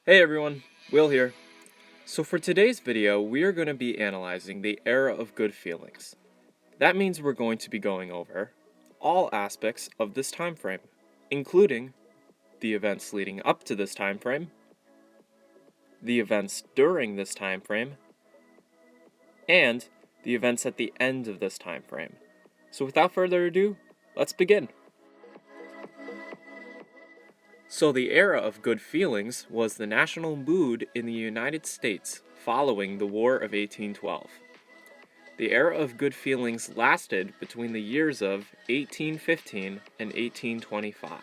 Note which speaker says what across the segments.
Speaker 1: Hey everyone, Will here. So for today's video, we are going to be analyzing the era of good feelings. That means we're going to be going over all aspects of this time frame, including the events leading up to this time frame, the events during this time frame, and the events at the end of this time frame. So without further ado, let's begin. So the era of good feelings was the national mood in the United States following the War of 1812. The era of good feelings lasted between the years of 1815 and 1825.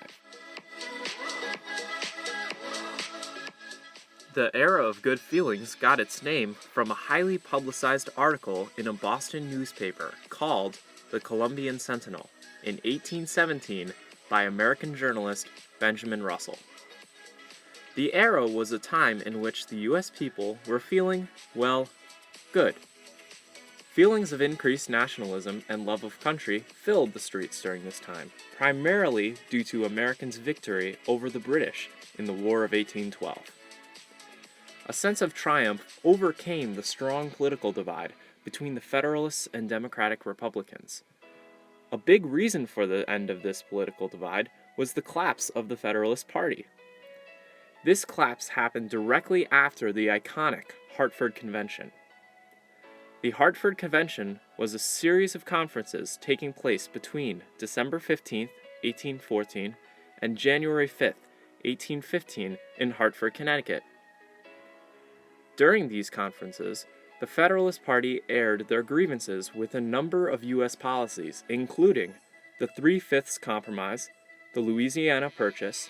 Speaker 1: The era of good feelings got its name from a highly publicized article in a Boston newspaper called the Columbian Sentinel in 1817 by American journalist Benjamin Russell. The era was a time in which the U.S. people were feeling, well, good. Feelings of increased nationalism and love of country filled the streets during this time, primarily due to Americans' victory over the British in the War of 1812. A sense of triumph overcame the strong political divide between the Federalists and Democratic Republicans. A big reason for the end of this political divide was the collapse of the Federalist Party. This collapse happened directly after the iconic Hartford Convention. The Hartford Convention was a series of conferences taking place between December 15, 1814, and January 5, 1815, in Hartford, Connecticut. During these conferences, the Federalist Party aired their grievances with a number of U.S. policies, including the Three-Fifths Compromise, the Louisiana Purchase,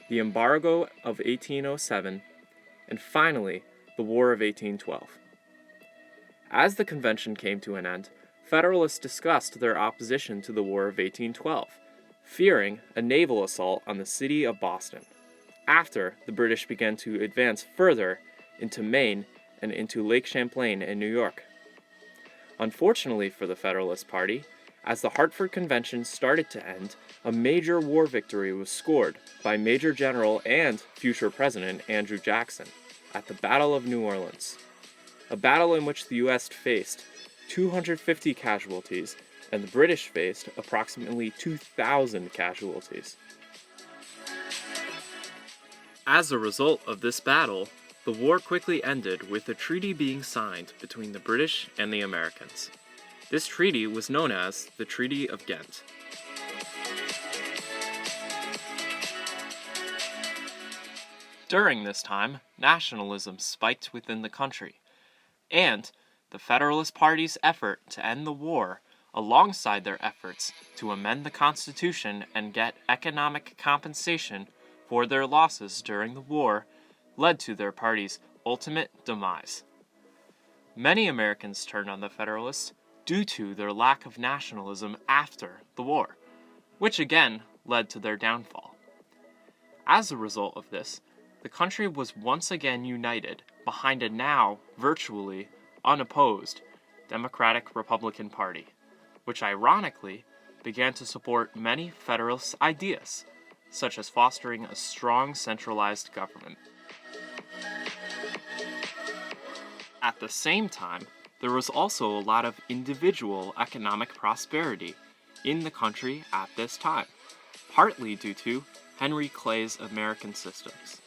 Speaker 1: the Embargo of 1807, and finally, the War of 1812. As the convention came to an end, Federalists discussed their opposition to the War of 1812, fearing a naval assault on the city of Boston, after the British began to advance further into Maine and into Lake Champlain in New York. Unfortunately for the Federalist Party, as the Hartford Convention started to end, a major war victory was scored by Major General and future President Andrew Jackson at the Battle of New Orleans, a battle in which the U.S. faced 250 casualties and the British faced approximately 2,000 casualties. As a result of this battle, the war quickly ended with a treaty being signed between the British and the Americans. This treaty was known as the Treaty of Ghent. During this time, nationalism spiked within the country, and the Federalist Party's effort to end the war, alongside their efforts to amend the Constitution and get economic compensation for their losses during the war, led to their party's ultimate demise. Many Americans turned on the Federalists due to their lack of nationalism after the war, which again led to their downfall. As a result of this, the country was once again united behind a now virtually unopposed Democratic-Republican Party, which ironically began to support many Federalist ideas, such as fostering a strong centralized government. At the same time, there was also a lot of individual economic prosperity in the country at this time, partly due to Henry Clay's American systems.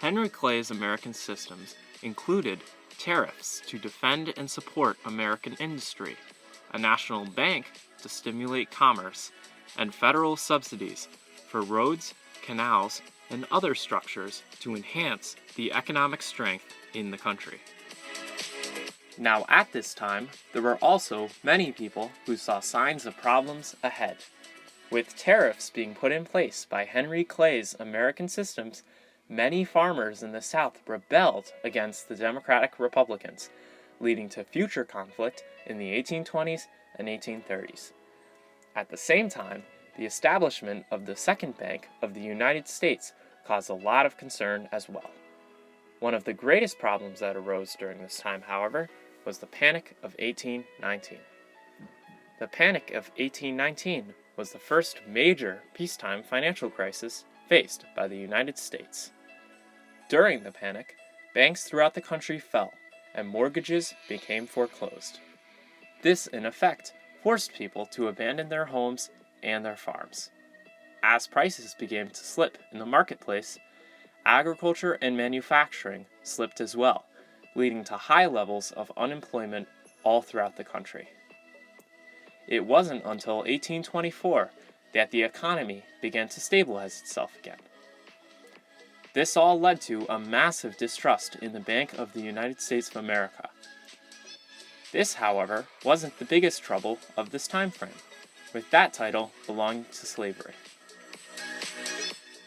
Speaker 1: Henry Clay's American systems included tariffs to defend and support American industry, a national bank to stimulate commerce, and federal subsidies for roads, canals, and other structures to enhance the economic strength in the country. Now at this time, there were also many people who saw signs of problems ahead. With tariffs being put in place by Henry Clay's American systems, many farmers in the South rebelled against the Democratic Republicans, leading to future conflict in the 1820s and 1830s. At the same time, the establishment of the Second Bank of the United States caused a lot of concern as well. One of the greatest problems that arose during this time, however, was the Panic of 1819. The Panic of 1819 was the first major peacetime financial crisis faced by the United States. During the panic, banks throughout the country fell, and mortgages became foreclosed. This, in effect, forced people to abandon their homes and their farms. As prices began to slip in the marketplace, agriculture and manufacturing slipped as well, leading to high levels of unemployment all throughout the country. It wasn't until 1824 that the economy began to stabilize itself again. This all led to a massive distrust in the Bank of the United States of America. This, however, wasn't the biggest trouble of this time frame, with that title belonging to slavery.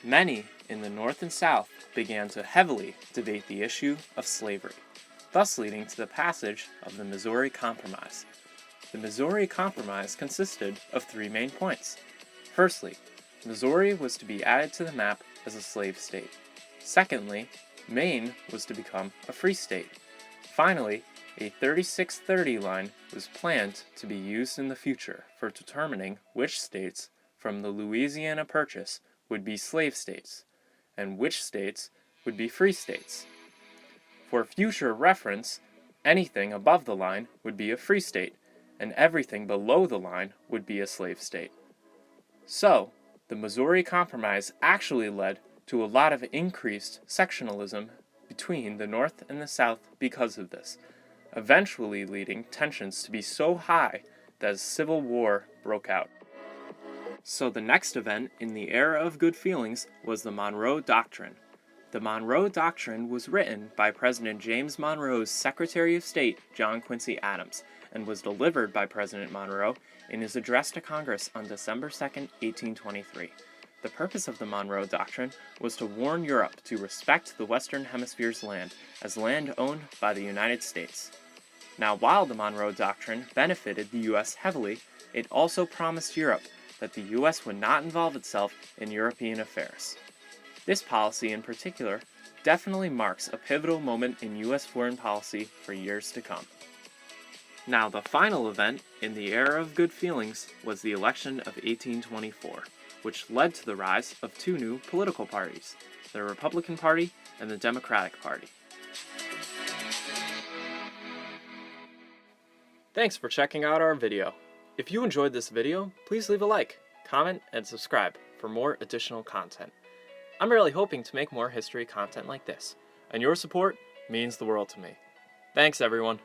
Speaker 1: Many in the North and South began to heavily debate the issue of slavery, thus leading to the passage of the Missouri Compromise. The Missouri Compromise consisted of three main points. Firstly, Missouri was to be added to the map as a slave state. Secondly, Maine was to become a free state. Finally, a 3630 line was planned to be used in the future for determining which states from the Louisiana Purchase would be slave states, and which states would be free states. For future reference, anything above the line would be a free state, and everything below the line would be a slave state. So, the Missouri Compromise actually led to a lot of increased sectionalism between the North and the South because of this, eventually leading tensions to be so high that a civil war broke out. So the next event in the era of good feelings was the Monroe Doctrine. The Monroe Doctrine was written by President James Monroe's Secretary of State, John Quincy Adams, and was delivered by President Monroe in his address to Congress on December 2, 1823. The purpose of the Monroe Doctrine was to warn Europe to respect the Western Hemisphere's land as land owned by the United States. Now, while the Monroe Doctrine benefited the U.S. heavily, it also promised Europe that the U.S. would not involve itself in European affairs. This policy in particular definitely marks a pivotal moment in U.S. foreign policy for years to come. Now, the final event in the era of good feelings was the election of 1824, which led to the rise of two new political parties, the Republican Party and the Democratic Party. Thanks for checking out our video. If you enjoyed this video, please leave a like, comment, and subscribe for more additional content. I'm really hoping to make more history content like this, and your support means the world to me. Thanks, everyone.